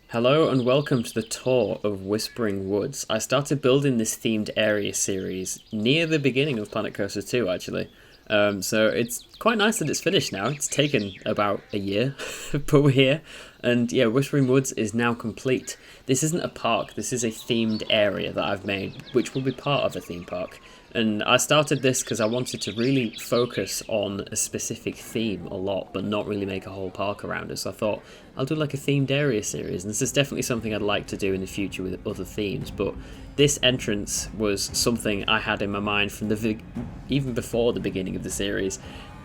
Hello and welcome to the tour of Whispering Woods. I started building this themed area series near the beginning of Planet Coaster 2 actually. So it's quite nice that it's finished now. It's taken about a year, but we're here. And yeah, Whispering Woods is now complete. This isn't a park, this is a themed area that I've made, which will be part of a theme park. And I started this because I wanted to really focus on a specific theme a lot, but not really make a whole park around it. So I thought I'll do like a themed area series, and this is definitely something I'd like to do in the future with other themes. But this entrance was something I had in my mind from even before the beginning of the series.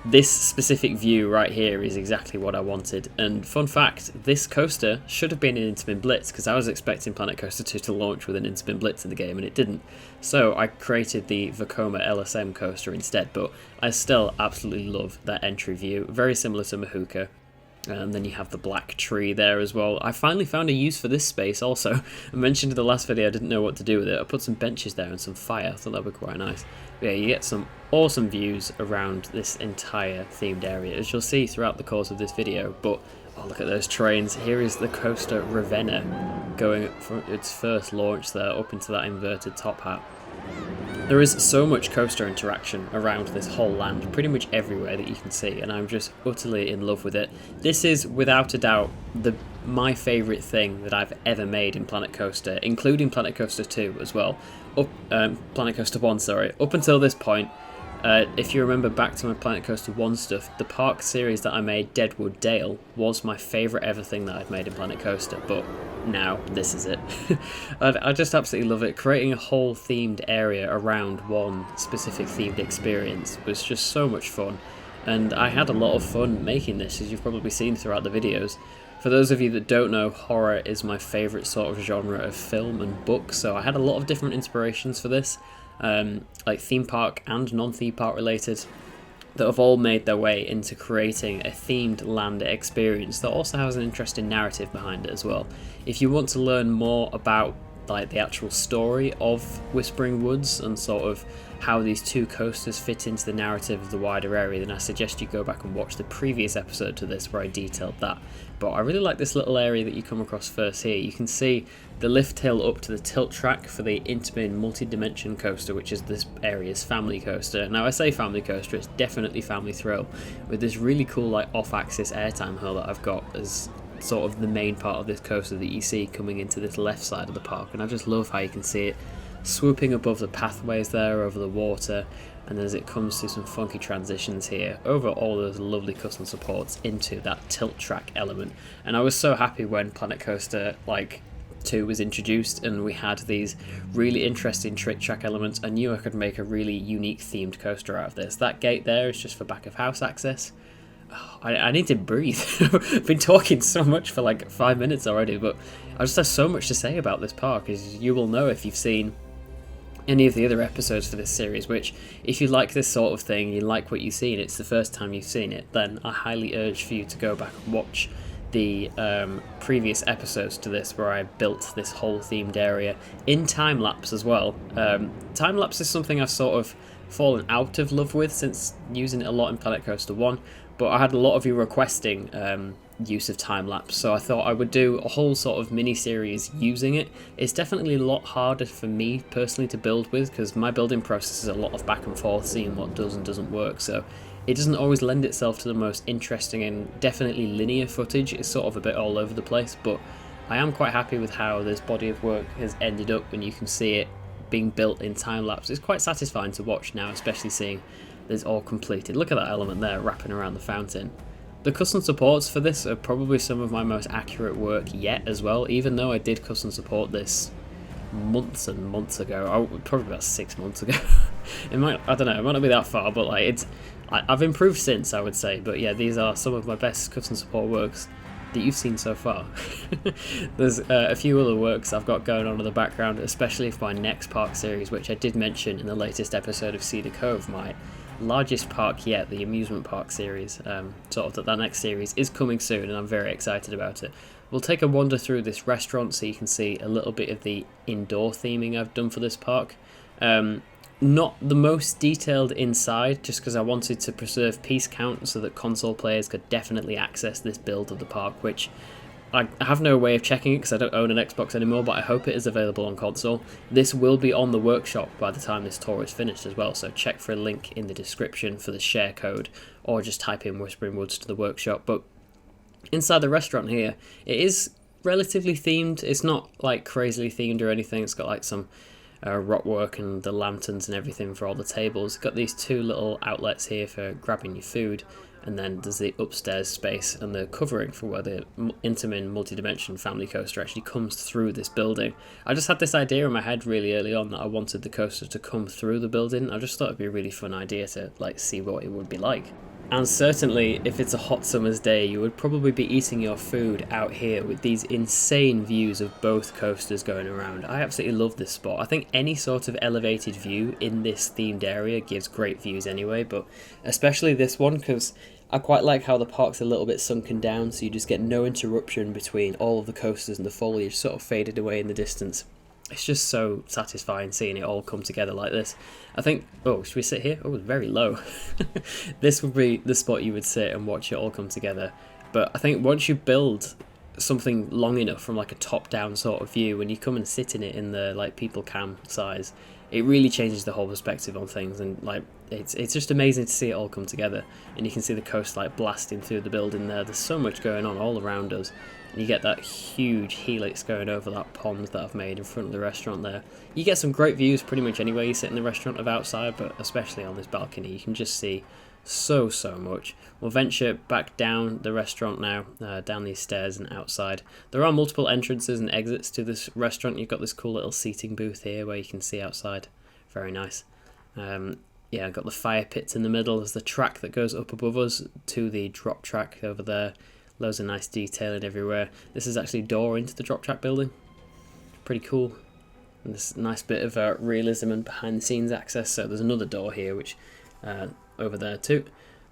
This specific view right here is exactly what I wanted, and fun fact, this coaster should have been an Intermin Blitz because I was expecting Planet Coaster 2 to launch with an Intermin Blitz in the game and it didn't. So I created the Vekoma LSM coaster instead, but I still absolutely love that entry view, very similar to Mahuka. And then you have the black tree there as well. I finally found a use for this space also. I mentioned in the last video I didn't know what to do with it. I put some benches there and some fire. I thought that would be quite nice. But yeah, you get some awesome views around this entire themed area, as you'll see throughout the course of this video. But oh, look at those trains. Here is the coaster Ravenna going for its first launch there up into that inverted top hat. There is so much coaster interaction around this whole land, pretty much everywhere that you can see, and I'm just utterly in love with it. This is, without a doubt, my favourite thing that I've ever made in Planet Coaster, including Planet Coaster 2 as well. Planet Coaster 1, sorry. Up until this point, if you remember back to my Planet Coaster 1 stuff, the park series that I made, Deadwood Dale, was my favourite ever thing that I've made in Planet Coaster, but now this is it. I just absolutely love it. Creating a whole themed area around one specific themed experience was just so much fun, and I had a lot of fun making this, as you've probably seen throughout the videos. For those of you that don't know, horror is my favourite sort of genre of film and book, so I had a lot of different inspirations for this, like theme park and non-theme park related, that have all made their way into creating a themed land experience that also has an interesting narrative behind it as well. If you want to learn more about like the actual story of Whispering Woods and sort of how these two coasters fit into the narrative of the wider area, then I suggest you go back and watch the previous episode to this where I detailed that. But I really like this little area that you come across first here. You can see the lift hill up to the tilt track for the Intermin multi-dimension coaster, which is this area's family coaster. Now I say family coaster, it's definitely family thrill, with this really cool like off-axis airtime hill that I've got as sort of the main part of this coaster that you see coming into this left side of the park, and I just love how you can see it swooping above the pathways there over the water, and as it comes to some funky transitions here over all those lovely custom supports into that tilt track element. And I was so happy when Planet Coaster 2 was introduced and we had these really interesting trick track elements. I knew I could make a really unique themed coaster out of this. That gate there is just for back of house access. I need to breathe. I've been talking so much for like 5 minutes already, but I just have so much to say about this park, as you will know if you've seen any of the other episodes for this series, which if you like this sort of thing, you like what you've seen, it's the first time you've seen it, then I highly urge for you to go back and watch the previous episodes to this where I built this whole themed area in time-lapse as well. Time-lapse is something I've sort of fallen out of love with since using it a lot in Planet Coaster 1, but I had a lot of you requesting use of time-lapse, so I thought I would do a whole sort of mini-series using it. It's definitely a lot harder for me personally to build with, because my building process is a lot of back and forth, seeing what does and doesn't work, so it doesn't always lend itself to the most interesting and definitely linear footage. It's sort of a bit all over the place, but I am quite happy with how this body of work has ended up when you can see it being built in time-lapse. It's quite satisfying to watch now, especially seeing that it's all completed. Look at that element there wrapping around the fountain. The custom supports for this are probably some of my most accurate work yet as well, even though I did custom support this months and months ago. Probably about 6 months ago. I don't know, it might not be that far, but like I've improved since, I would say. But yeah, these are some of my best custom support works that you've seen so far. There's a few other works I've got going on in the background, especially for my next park series, which I did mention in the latest episode of Cedar Cove, my largest park yet, the amusement park series. Sort of that next series is coming soon, and I'm very excited about it. We'll take a wander through this restaurant so you can see a little bit of the indoor theming I've done for this park. Not the most detailed inside, just because I wanted to preserve piece count so that console players could definitely access this build of the park, which I have no way of checking it because I don't own an Xbox anymore, but I hope it is available on console. This will be on the workshop by the time this tour is finished as well, so check for a link in the description for the share code, or just type in Whispering Woods to the workshop. But inside the restaurant here, it is relatively themed. It's not like crazily themed or anything. It's got like some rock work and the lanterns and everything for all the tables. Got these two little outlets here for grabbing your food, and then there's the upstairs space and the covering for where the Intamin multi-dimension family coaster actually comes through this building. I just had this idea in my head really early on that I wanted the coaster to come through the building. I just thought it'd be a really fun idea to like see what it would be like. And certainly, if it's a hot summer's day, you would probably be eating your food out here with these insane views of both coasters going around. I absolutely love this spot. I think any sort of elevated view in this themed area gives great views anyway, but especially this one, because I quite like how the park's a little bit sunken down, so you just get no interruption between all of the coasters and the foliage sort of faded away in the distance. It's just so satisfying seeing it all come together like this. I think, oh, should we sit here? Oh, it's very low. This would be the spot you would sit and watch it all come together. But I think once you build something long enough from like a top-down sort of view, when you come and sit in it in the like people cam size, it really changes the whole perspective on things, and like it's just amazing to see it all come together. And you can see the coast like blasting through the building there. There's so much going on all around us. And you get that huge helix going over that pond that I've made in front of the restaurant there. You get some great views pretty much anywhere you sit in the restaurant of outside, but especially on this balcony you can just see so much. We'll venture back down the restaurant now, down these stairs and outside. There are multiple entrances and exits to this restaurant. You've got this cool little seating booth here where you can see outside. Very nice. Yeah, I've got the fire pits in the middle. There's the track that goes up above us to the drop track over there. Loads of nice detailing everywhere. This is actually a door into the drop track building. Pretty cool. And this nice bit of realism and behind the scenes access. So there's another door here which over there too.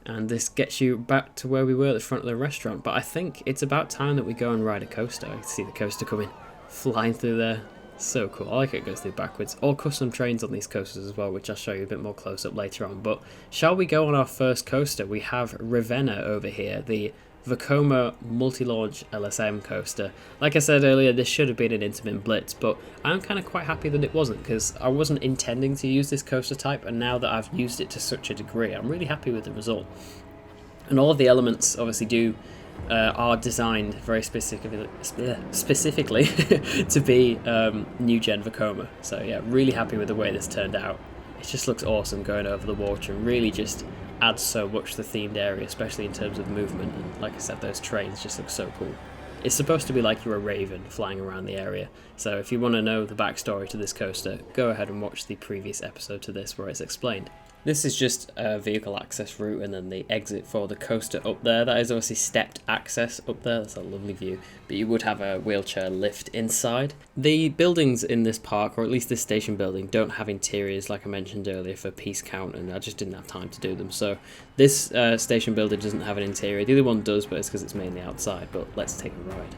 And this gets you back to where we were at the front of the restaurant. But I think it's about time that we go and ride a coaster. I can see the coaster coming, flying through there. So cool. I like it goes through backwards. All custom trains on these coasters as well, which I'll show you a bit more close up later on. But shall we go on our first coaster? We have Ravenna over here, the Vekoma multi-launch LSM coaster. Like I said earlier, this should have been an Intamin Blitz, but I'm kind of quite happy that it wasn't, because I wasn't intending to use this coaster type, and now that I've used it to such a degree, I'm really happy with the result. And all of the elements obviously are designed very specifically to be new gen Vekoma. So yeah, really happy with the way this turned out. It just looks awesome going over the water, and really just adds so much to the themed area, especially in terms of movement. And like I said, those trains just look so cool. It's supposed to be like you're a raven flying around the area. So if you want to know the backstory to this coaster, go ahead and watch the previous episode to this where it's explained. This is just a vehicle access route, and then the exit for the coaster up there. That is obviously stepped access up there. That's a lovely view. But you would have a wheelchair lift inside. The buildings in this park, or at least this station building, don't have interiors like I mentioned earlier for piece count, and I just didn't have time to do them. So this station building doesn't have an interior. The other one does, but it's because it's mainly outside. But let's take a ride.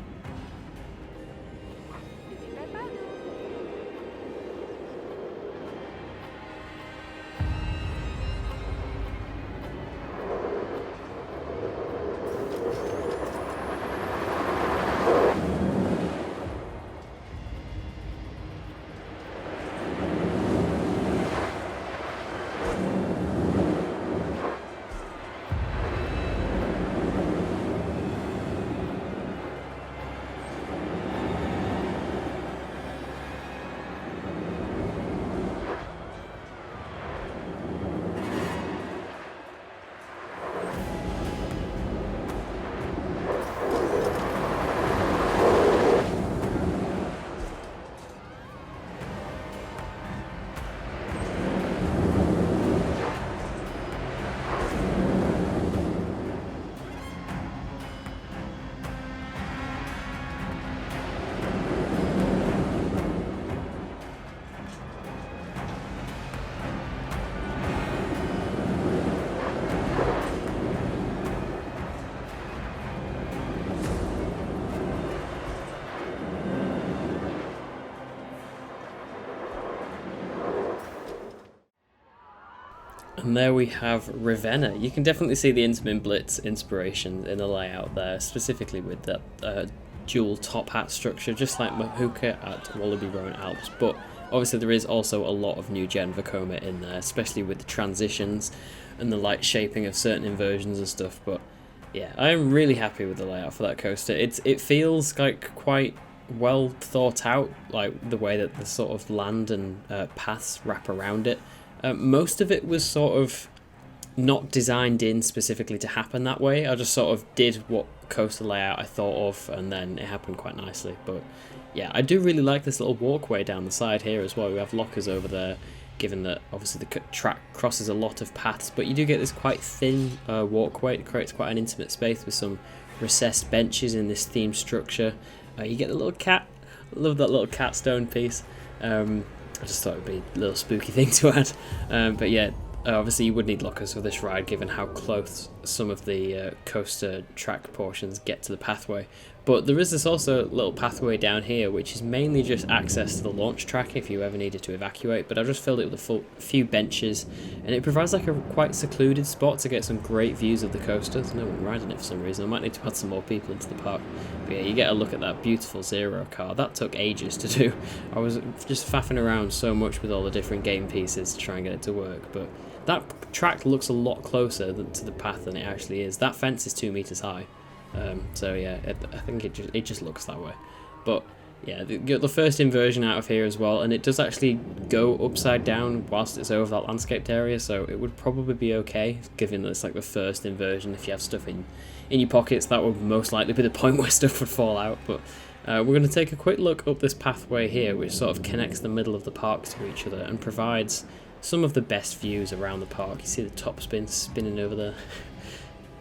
And there we have Ravenna. You can definitely see the Intamin Blitz inspiration in the layout there, specifically with that dual top hat structure, just like Mahuka at Wallaby Roan Alps, but obviously there is also a lot of new gen Vekoma in there, especially with the transitions and the light shaping of certain inversions and stuff. But yeah, I'm really happy with the layout for that coaster. It feels like quite well thought out, like the way that the sort of land and paths wrap around it. Most of it was sort of not designed in specifically to happen that way. I just sort of did what coaster layout I thought of, and then it happened quite nicely. But yeah, I do really like this little walkway down the side here as well. We have lockers over there, given that obviously the track crosses a lot of paths, but you do get this quite thin walkway. It creates quite an intimate space with some recessed benches in this themed structure. You get the little cat. I love that little cat stone piece. I just thought it would be a little spooky thing to add. But yeah, obviously you would need lockers for this ride, given how close some of the coaster track portions get to the pathway. But there is this also little pathway down here, which is mainly just access to the launch track if you ever needed to evacuate. But I just filled it with a few benches, and it provides like a quite secluded spot to get some great views of the coaster. There's no one riding it for some reason. I might need to add some more people into the park. But yeah, you get a look at that beautiful Zero car. That took ages to do. I was just faffing around so much with all the different game pieces to try and get it to work. But that track looks a lot closer to the path than it actually is. That fence is 2 meters high. So yeah, I think it just looks that way. But yeah, the first inversion out of here as well, and it does actually go upside down whilst it's over that landscaped area, so it would probably be okay, given that it's like the first inversion. If you have stuff in your pockets, that would most likely be the point where stuff would fall out. But we're going to take a quick look up this pathway here, which sort of connects the middle of the park to each other and provides some of the best views around the park. You see the top spinning over there.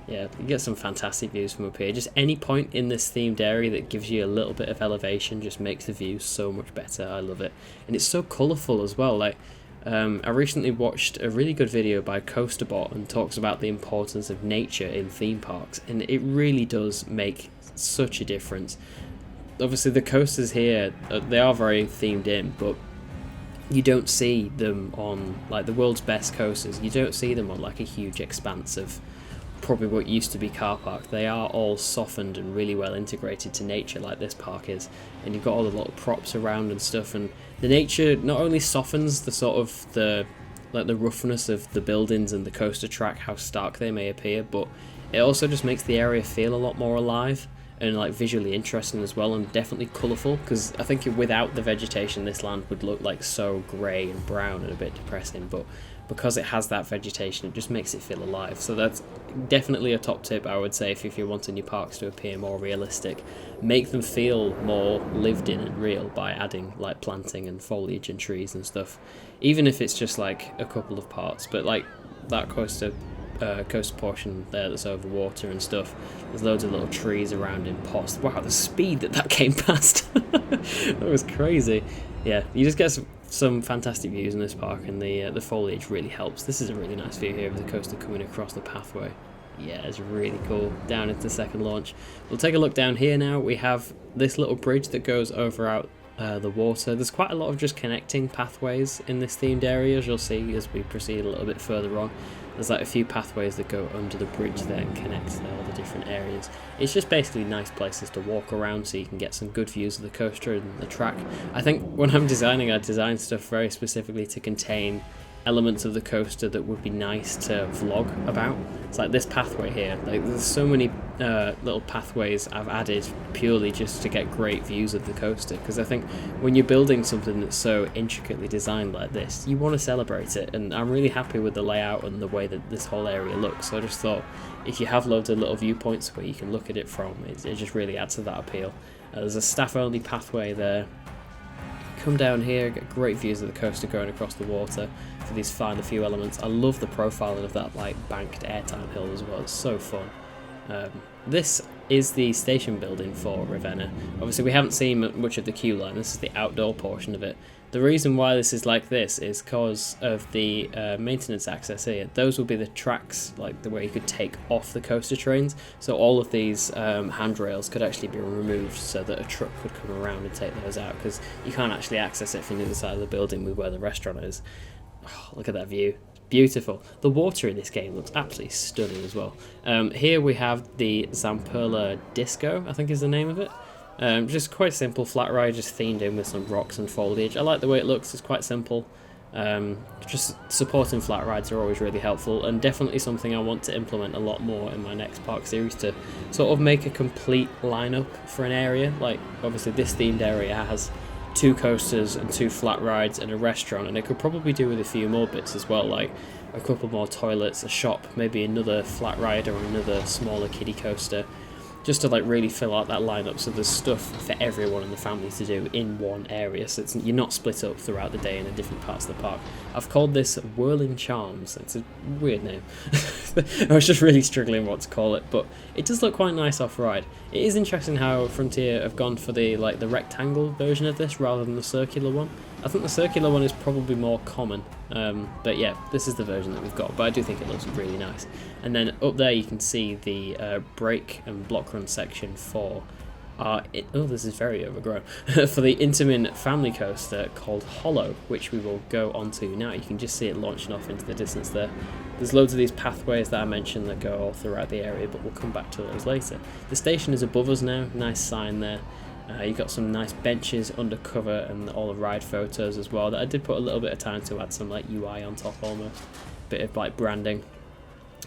Yeah, you get some fantastic views from up here. Just any point in this themed area that gives you a little bit of elevation just makes the view so much better. I love it. And it's so colourful as well. Like, I recently watched a really good video by Coasterbot and talks about the importance of nature in theme parks. And it really does make such a difference. Obviously the coasters here, they are very themed in, but you don't see them on, like, the world's best coasters. You don't see them on like a huge expanse of probably what used to be car park. They are all softened and really well integrated to nature, like this park is, and you've got all the little props around and stuff, and the nature not only softens the sort of the roughness of the buildings and the coaster track, how stark they may appear, but it also just makes the area feel a lot more alive and like visually interesting as well, and definitely colourful, because I think without the vegetation this land would look like so grey and brown and a bit depressing, but because it has that vegetation it just makes it feel alive. So that's definitely a top tip, I would say, if you're wanting your parks to appear more realistic. Make them feel more lived in and real by adding like planting and foliage and trees and stuff, even if it's just like a couple of parts. But like that coaster portion there that's over water and stuff, there's loads of little trees around in pots. Wow, the speed that came past. That was crazy. Yeah, you just get some fantastic views in this park, and the foliage really helps. This is a really nice view here of the coaster coming across the pathway. Yeah, it's really cool. Down into the second launch. We'll take a look down here now. We have this little bridge that goes over out the water. There's quite a lot of just connecting pathways in this themed area, as you'll see as we proceed a little bit further on. There's like a few pathways that go under the bridge there and connect all the different areas. It's just basically nice places to walk around so you can get some good views of the coaster and the track. I think when I'm designing, I design stuff very specifically to contain elements of the coaster that would be nice to vlog about. It's like this pathway here, like there's so many little pathways I've added purely just to get great views of the coaster, because I think when you're building something that's so intricately designed like this, you want to celebrate it, and I'm really happy with the layout and the way that this whole area looks. So I just thought if you have loads of little viewpoints where you can look at it from, it just really adds to that appeal. There's a staff only pathway there. Come down here, get great views of the coaster going across the water for these final few elements. I love the profiling of that like banked airtime hill as well, it's so fun. This is the station building for Ravenna. Obviously we haven't seen much of the queue line, this is the outdoor portion of it. The reason why this is like this is because of the maintenance access here. Those will be the tracks, like the way you could take off the coaster trains. So all of these handrails could actually be removed so that a truck could come around and take those out, because you can't actually access it from the other side of the building with where the restaurant is. Oh, look at that view. Beautiful. The water in this game looks absolutely stunning as well. Here we have the Zamperla Disco, I think is the name of it. Just quite simple flat ride, just themed in with some rocks and foliage. I like the way it looks, it's quite simple. Just supporting flat rides are always really helpful, and definitely something I want to implement a lot more in my next park series, to sort of make a complete lineup for an area. Like, obviously this themed area has 2 coasters and 2 flat rides and a restaurant, and it could probably do with a few more bits as well, like a couple more toilets, a shop, maybe another flat ride or another smaller kiddie coaster, just to like really fill out that lineup, so there's stuff for everyone in the family to do in one area, so you're not split up throughout the day in the different parts of the park. I've called this Whirling Charms. It's a weird name. I was just really struggling what to call it, but it does look quite nice off-ride. It is interesting how Frontier have gone for the rectangle version of this rather than the circular one. I think the circular one is probably more common, but yeah, this is the version that we've got, but I do think it looks really nice. And then up there you can see the brake and block run section for this is very overgrown, for the Intamin family coaster called Hollow, which we will go onto now. You can just see it launching off into the distance there. There's loads of these pathways that I mentioned that go all throughout the area, but we'll come back to those later. The station is above us now, nice sign there. You've got some nice benches under cover and all the ride photos as well, that I did put a little bit of time to add some like UI on top almost, bit of like branding.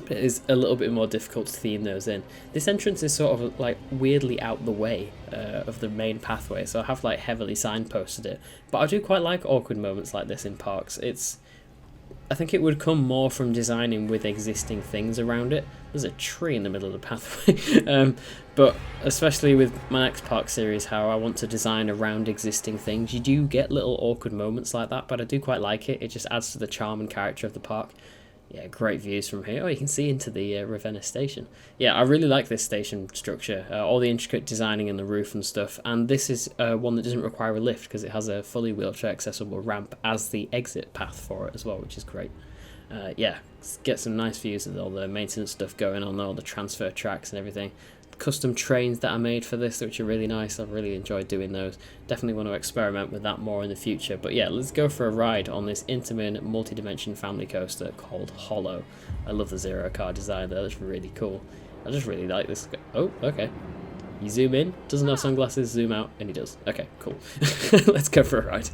It is a little bit more difficult to theme those in. This entrance is sort of like weirdly out the way of the main pathway, so I have like heavily signposted it, but I do quite like awkward moments like this in parks. I think it would come more from designing with existing things around it. There's a tree in the middle of the pathway. But especially with my next park series, how I want to design around existing things, you do get little awkward moments like that, but I do quite like it. It just adds to the charm and character of the park. Yeah, great views from here. Oh, you can see into the Ravenna station. Yeah, I really like this station structure. All the intricate designing in the roof and stuff. And this is one that doesn't require a lift, because it has a fully wheelchair accessible ramp as the exit path for it as well, which is great. Yeah, get some nice views of all the maintenance stuff going on, all the transfer tracks and everything. Custom trains that I made for this, which are really nice. I've really enjoyed doing those. Definitely want to experiment with that more in the future. But yeah, let's go for a ride on this Intamin multi-dimension family coaster called Hollow. I love the zero car design there. That's really cool. I just really like this. Oh, okay. You zoom in, doesn't have sunglasses, zoom out, and he does. Okay, cool. Let's go for a ride.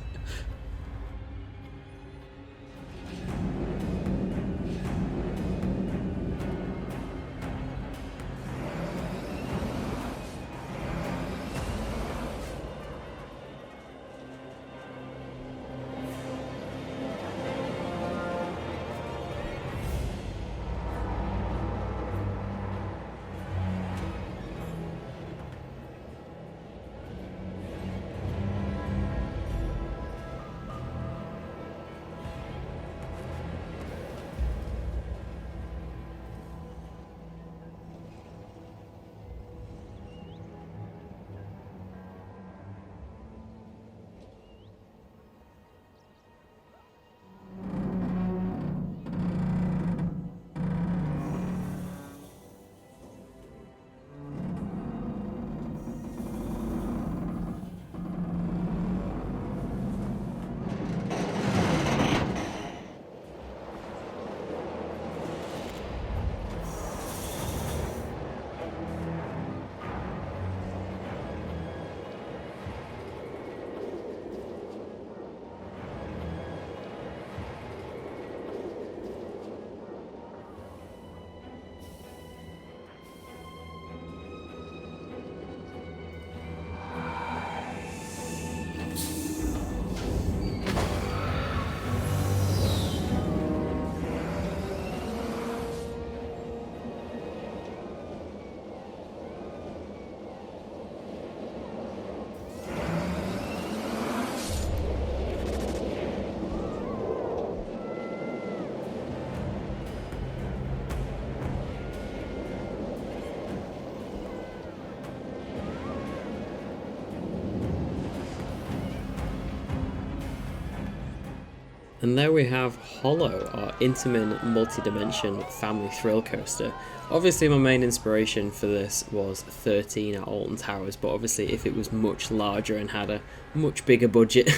And there we have Hollow, our Intamin multi-dimension family thrill coaster. Obviously my main inspiration for this was 13 at Alton Towers, but obviously if it was much larger and had a much bigger budget.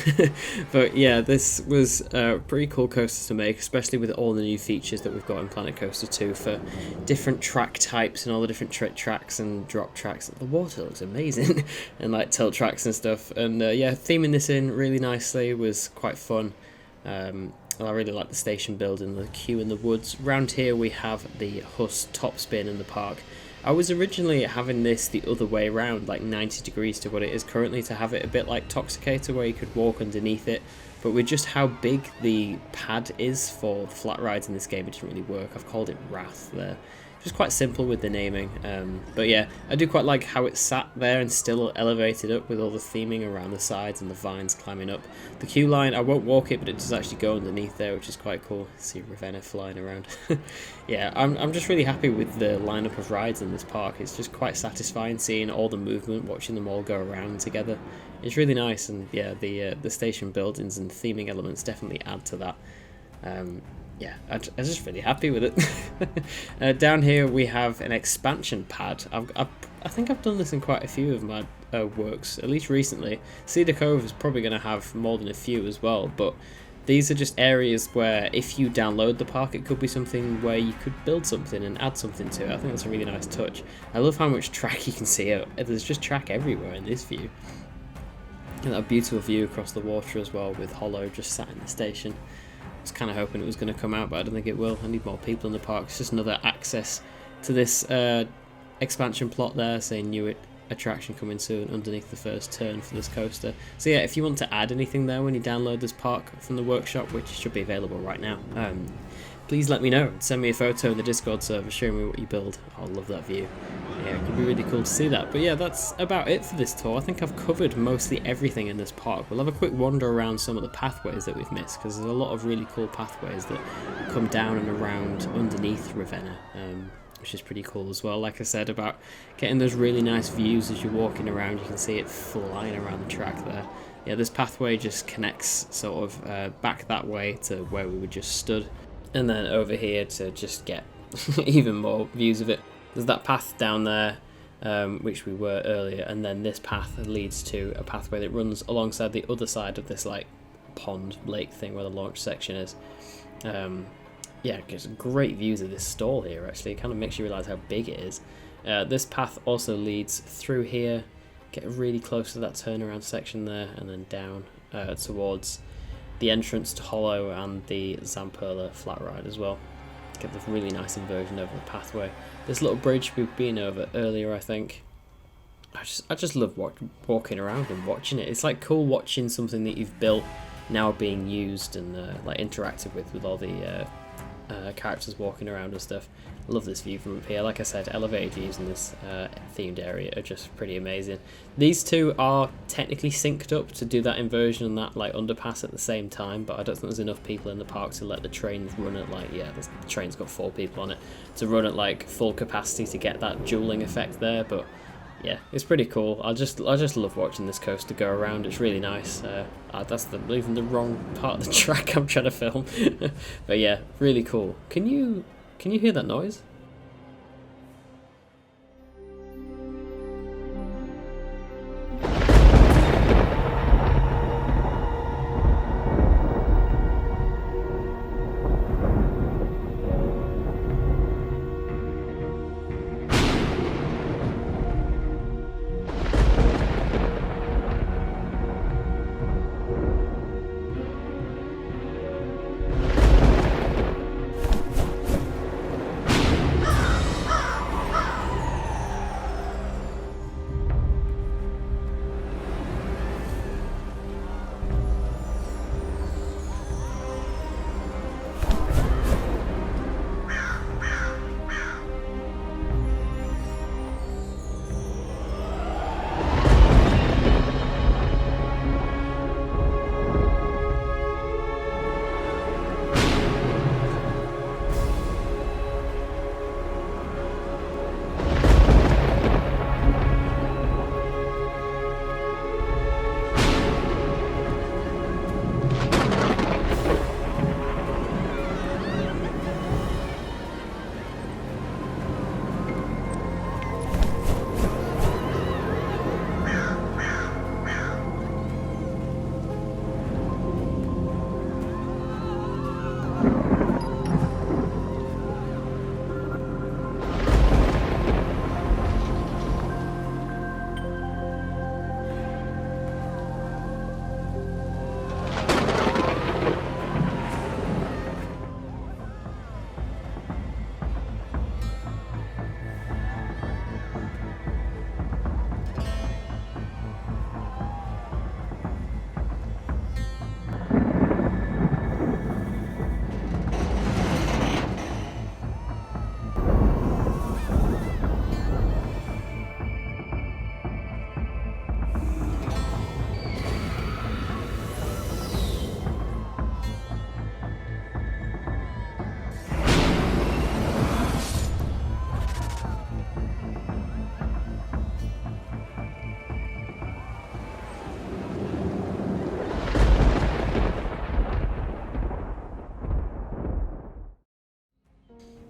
But yeah, this was a pretty cool coaster to make, especially with all the new features that we've got in Planet Coaster 2 for different track types and all the different trick tracks and drop tracks. The water looks amazing and like tilt tracks and stuff. And yeah, theming this in really nicely was quite fun. I really like the station building, the queue in the woods. Round here we have the Huss top spin in the park. I was originally having this the other way around, like 90 degrees to what it is currently, to have it a bit like Toxicator where you could walk underneath it. But with just how big the pad is for flat rides in this game, it doesn't really work. I've called it Wrath there. Just quite simple with the naming, but yeah, I do quite like how it's sat there and still elevated up with all the theming around the sides and the vines climbing up. The queue line, I won't walk it, but it does actually go underneath there, which is quite cool. See Ravenna flying around. Yeah, I'm just really happy with the lineup of rides in this park. It's just quite satisfying seeing all the movement, watching them all go around together. It's really nice, and yeah, the station buildings and theming elements definitely add to that. Yeah, I'm just really happy with it. Down here we have an expansion pad. I think I've done this in quite a few of my works, at least recently. Cedar Cove is probably going to have more than a few as well, but these are just areas where if you download the park, it could be something where you could build something and add something to it. I think that's a really nice touch. I love how much track you can see. There's just track everywhere in this view. And that beautiful view across the water as well, with Hollow just sat in the station. I was kind of hoping it was going to come out, but I don't think it will. I need more people in the park. It's just another access to this expansion plot there, saying new attraction coming soon underneath the first turn for this coaster. So yeah, if you want to add anything there when you download this park from the workshop, which should be available right now, please let me know. Send me a photo in the Discord server showing me what you build. I'll love that view. Yeah, it could be really cool to see that. But yeah, that's about it for this tour. I think I've covered mostly everything in this park. We'll have a quick wander around some of the pathways that we've missed, because there's a lot of really cool pathways that come down and around underneath Ravenna, which is pretty cool as well. Like I said, about getting those really nice views as you're walking around. You can see it flying around the track there. Yeah, this pathway just connects sort of back that way to where we were just stood, and then over here to just get even more views of it. There's that path down there, which we were earlier, and then this path leads to a pathway that runs alongside the other side of this like pond lake thing where the launch section is. Yeah, it gives great views of this stall here actually. It kind of makes you realise how big it is. This path also leads through here, get really close to that turnaround section there, and then down towards the entrance to Hollow and the Zamperla flat ride as well. Get the really nice inversion over the pathway. This little bridge we've been over earlier, I think. I just love walking around and watching it. It's like cool watching something that you've built now being used and like interacted with all the characters walking around and stuff. I love this view from up here. Like I said, elevated views in this themed area are just pretty amazing. These two are technically synced up to do that inversion and that like underpass at the same time, but I don't think there's enough people in the park to let the trains run at like, yeah, the train's got 4 people on it, to run at like full capacity to get that dueling effect there. But yeah, it's pretty cool. I just love watching this coaster go around. It's really nice. That's even the wrong part of the track I'm trying to film. But yeah, really cool. Can you hear that noise?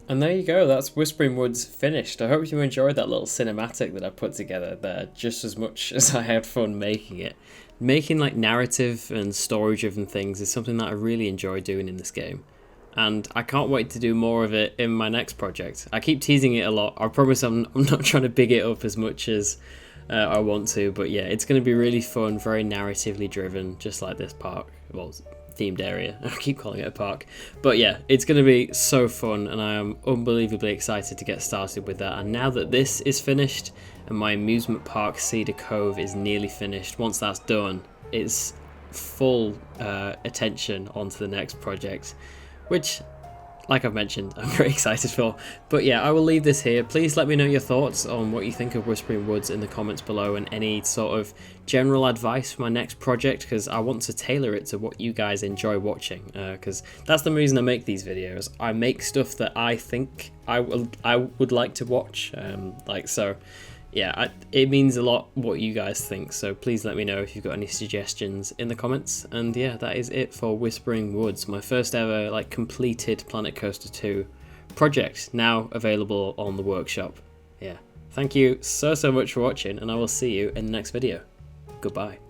And there you go, that's Whispering Woods finished. I hope you enjoyed that little cinematic that I put together there, just as much as I had fun making it. Making like narrative and story-driven things is something that I really enjoy doing in this game. And I can't wait to do more of it in my next project. I keep teasing it a lot. I promise I'm not trying to big it up as much as I want to, but yeah, it's going to be really fun, very narratively driven, just like this park. Well, themed area. I keep calling it a park. But yeah, it's going to be so fun, and I am unbelievably excited to get started with that. And now that this is finished and my amusement park Cedar Cove is nearly finished, once that's done, it's full attention onto the next project, which, like I've mentioned, I'm very excited for. But yeah, I will leave this here. Please let me know your thoughts on what you think of Whispering Woods in the comments below, and any sort of general advice for my next project, because I want to tailor it to what you guys enjoy watching, because that's the reason I make these videos. I make stuff that I think I would like to watch, so yeah, it means a lot what you guys think, so please let me know if you've got any suggestions in the comments. And yeah, that is it for Whispering Woods, my first ever like completed Planet Coaster 2 project, now available on the workshop. Yeah, thank you so much for watching, and I will see you in the next video. Goodbye.